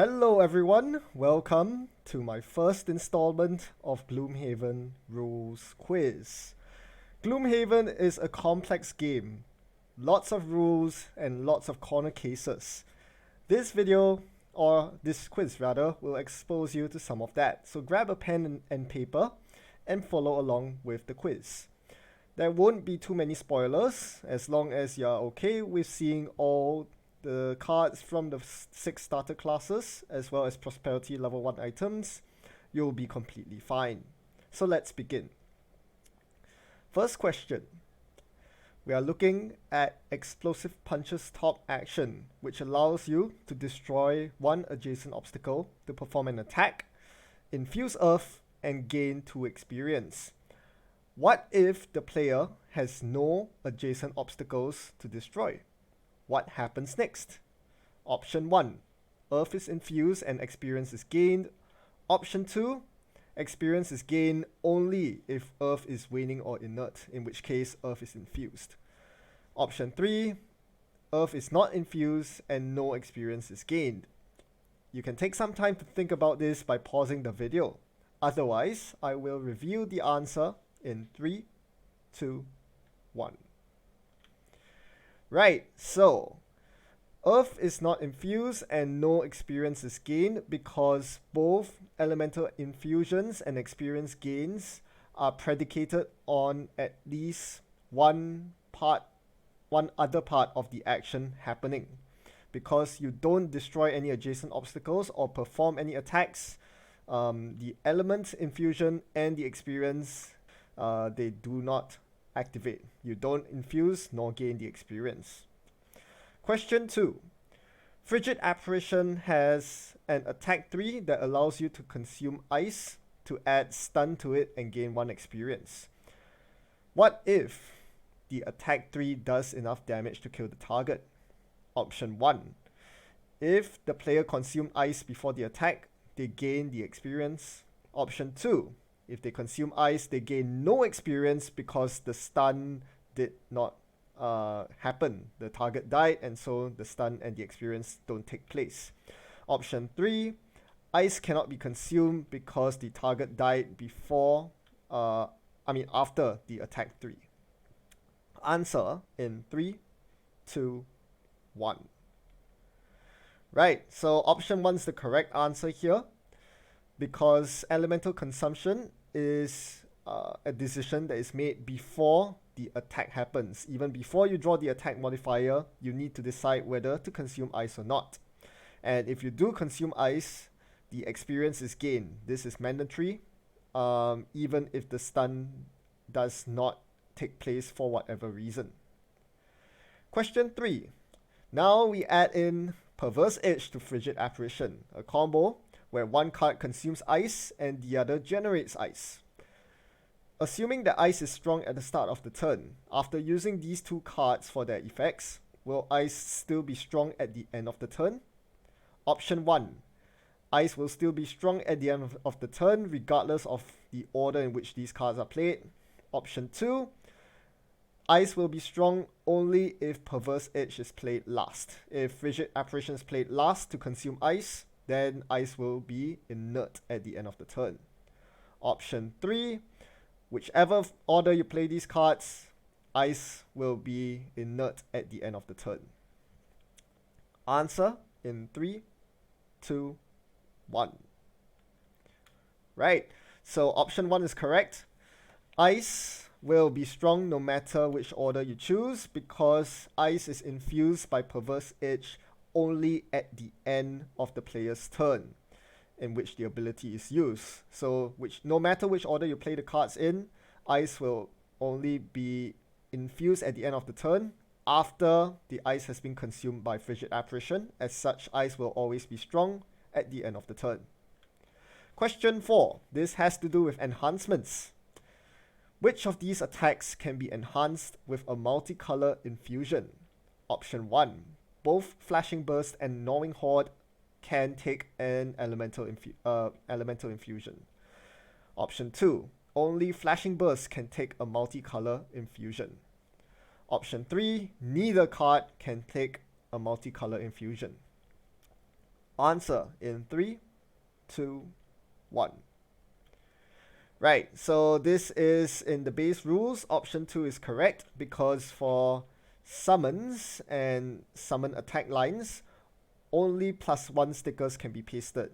Hello everyone, welcome to my first installment of Gloomhaven Rules Quiz. Gloomhaven is a complex game, lots of rules and lots of corner cases. This video, or this quiz rather, will expose you to some of that, so grab a pen and paper and follow along with the quiz. There won't be too many spoilers as long as you're okay with seeing all the cards from the 6 starter classes as well as prosperity level 1 items. You'll be completely fine. So let's begin. First question. We are looking at Explosive Punch's top action, which allows you to destroy one adjacent obstacle to perform an attack, infuse Earth, and gain 2 experience. What if the player has no adjacent obstacles to destroy? What happens next? Option 1. Earth is infused and experience is gained. Option 2. Experience is gained only if Earth is waning or inert, in which case Earth is infused. Option 3. Earth is not infused and no experience is gained. You can take some time to think about this by pausing the video. Otherwise, I will reveal the answer in 3, 2, 1. Right, so Earth is not infused and no experience is gained because both elemental infusions and experience gains are predicated on at least one other part of the action happening. Because you don't destroy any adjacent obstacles or perform any attacks, the element infusion and the experience, they do not activate. You don't infuse nor gain the experience. Question 2. Frigid Apparition has an attack 3 that allows you to consume ice to add stun to it and gain 1 experience. What if the attack 3 does enough damage to kill the target? Option 1. If the player consumed ice before the attack, they gain the experience. Option 2. If they consume ice, they gain no experience because the stun did not happen. The target died, and so the stun and the experience don't take place. Option 3. Ice cannot be consumed because the target died after the attack 3. Answer in 3, 2, 1. Right, so option 1 is the correct answer here because elemental consumption is a decision that is made before the attack happens. Even before you draw the attack modifier, you need to decide whether to consume ice or not. And if you do consume ice, the experience is gained. This is mandatory, even if the stun does not take place for whatever reason. Question 3. Now we add in Perverse Edge to Frigid Apparition, a combo where one card consumes ice and the other generates ice. Assuming that ice is strong at the start of the turn, after using these 2 cards for their effects, will ice still be strong at the end of the turn? Option 1. Ice will still be strong at the end of the turn regardless of the order in which these cards are played. Option 2. Ice will be strong only if Perverse Edge is played last. If Frigid Apparition is played last to consume ice, then ice will be inert at the end of the turn. Option 3. Whichever order you play these cards, ice will be inert at the end of the turn. Answer in 3, 2, 1. Right, so option 1 is correct. Ice will be strong no matter which order you choose because ice is infused by Perverse Edge only at the end of the player's turn in which the ability is used. So no matter which order you play the cards in, ice will only be infused at the end of the turn after the ice has been consumed by Frigid Apparition. As such, ice will always be strong at the end of the turn. Question 4. This has to do with enhancements. Which of these attacks can be enhanced with a multicolour infusion? Option 1. Both Flashing Burst and Gnawing Horde can take an elemental infusion. Option 2. Only Flashing Burst can take a multicolour infusion. Option 3. Neither card can take a multicolour infusion. Answer in 3, 2, 1. Right, so this is in the base rules. Option 2 is correct because for summons and summon attack lines, only +1 stickers can be pasted.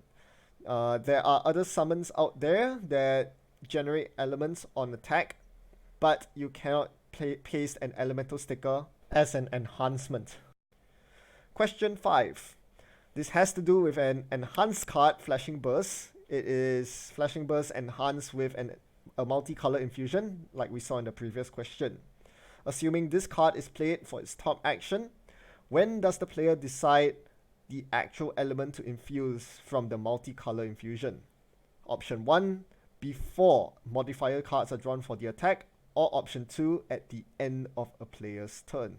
There are other summons out there that generate elements on attack, but you cannot paste an elemental sticker as an enhancement. Question 5. This has to do with an enhanced card, Flashing Burst. It is Flashing Burst enhanced with a multicolour infusion, like we saw in the previous question. Assuming this card is played for its top action, when does the player decide the actual element to infuse from the multicolour infusion? Option 1, before modifier cards are drawn for the attack, or option 2, at the end of a player's turn.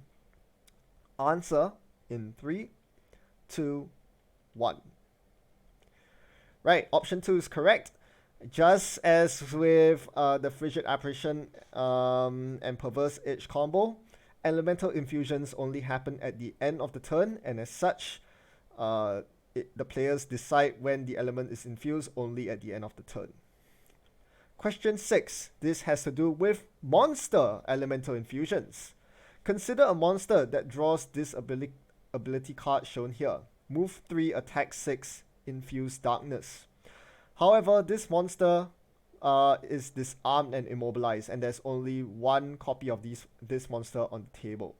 Answer in 3, 2, 1. Right, option 2 is correct. Just as with the Frigid Apparition and Perverse Edge combo, elemental infusions only happen at the end of the turn, and as such, the players decide when the element is infused only at the end of the turn. Question 6. This has to do with monster elemental infusions. Consider a monster that draws this ability card shown here. Move 3, attack 6, infuse darkness. However, this monster is disarmed and immobilized, and there's only one copy of this monster on the table.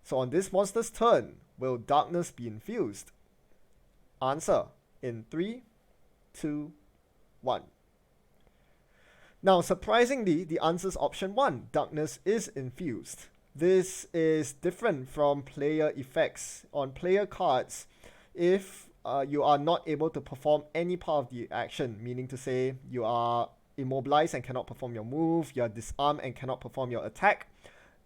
So on this monster's turn, will darkness be infused? Answer in 3, 2, 1. Now, surprisingly, the answer is option 1. Darkness is infused. This is different from player effects. On player cards, if you are not able to perform any part of the action, meaning to say you are immobilized and cannot perform your move, you are disarmed and cannot perform your attack,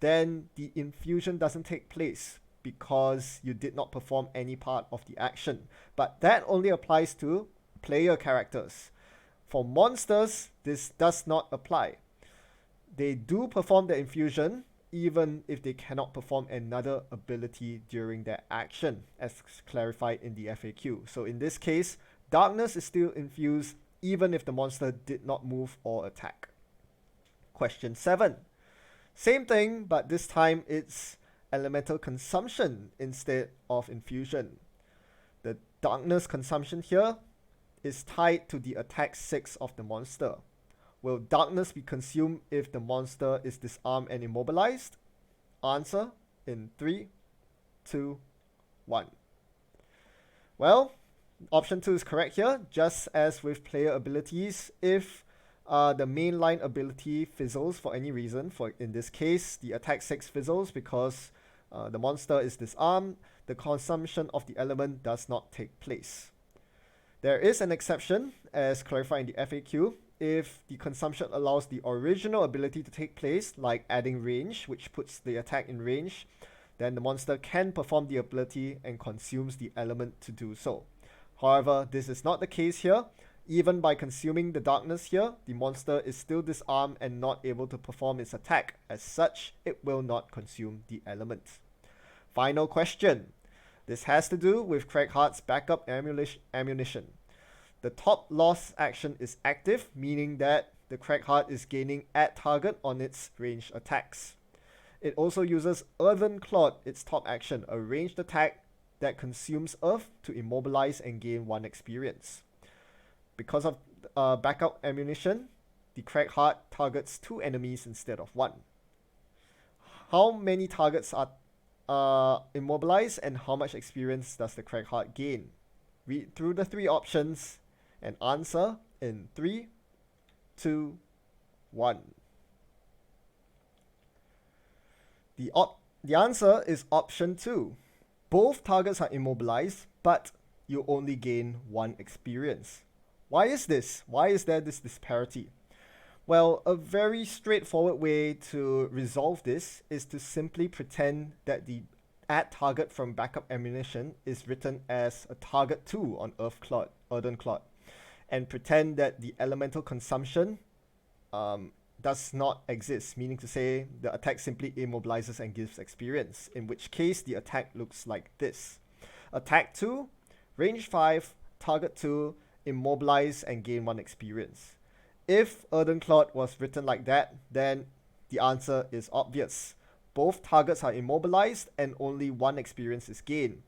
then the infusion doesn't take place because you did not perform any part of the action. But that only applies to player characters. For monsters, this does not apply. They do perform the infusion even if they cannot perform another ability during their action, as clarified in the FAQ. So in this case, darkness is still infused even if the monster did not move or attack. Question 7. Same thing, but this time it's elemental consumption instead of infusion. The darkness consumption here is tied to the attack 6 of the monster. Will darkness be consumed if the monster is disarmed and immobilized? Answer in 3, 2, 1. Well, option 2 is correct here. Just as with player abilities, if the mainline ability fizzles for any reason, for in this case, the attack 6 fizzles because the monster is disarmed, the consumption of the element does not take place. There is an exception, as clarified in the FAQ. If the consumption allows the original ability to take place, like adding range, which puts the attack in range, then the monster can perform the ability and consumes the element to do so. However, this is not the case here. Even by consuming the darkness here, the monster is still disarmed and not able to perform its attack. As such, it will not consume the element. Final question. This has to do with Craigheart's backup ammunition. The top loss action is active, meaning that the Craigheart is gaining at target on its ranged attacks. It also uses Earthen Clod, its top action, a ranged attack that consumes earth to immobilize and gain 1 experience. Because of backup ammunition, the Craigheart targets 2 enemies instead of 1. How many targets are immobilized and how much experience does the Craigheart gain? Read through the 3 options and answer in 3, 2, 1. The answer is option 2. Both targets are immobilized, but you only gain 1 experience. Why is this? Why is there this disparity? Well, a very straightforward way to resolve this is to simply pretend that the add target from backup ammunition is written as a target 2 on Earthen Clod, and pretend that the elemental consumption does not exist, meaning to say the attack simply immobilizes and gives experience, in which case the attack looks like this. Attack 2, range 5, target 2, immobilize and gain 1 experience. If Earthen Clod was written like that, then the answer is obvious. Both targets are immobilized and only 1 experience is gained.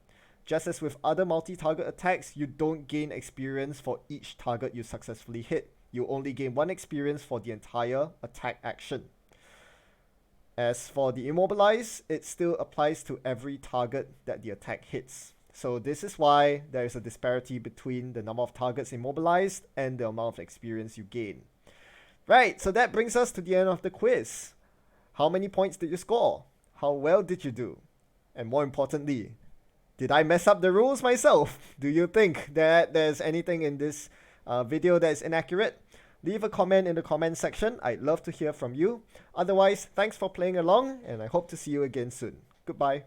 Just as with other multi-target attacks, you don't gain experience for each target you successfully hit. You only gain 1 experience for the entire attack action. As for the immobilize, it still applies to every target that the attack hits. So this is why there is a disparity between the number of targets immobilized and the amount of experience you gain. Right, so that brings us to the end of the quiz. How many points did you score? How well did you do? And more importantly, did I mess up the rules myself? Do you think that there's anything in this video that is inaccurate? Leave a comment in the comment section. I'd love to hear from you. Otherwise, thanks for playing along, and I hope to see you again soon. Goodbye.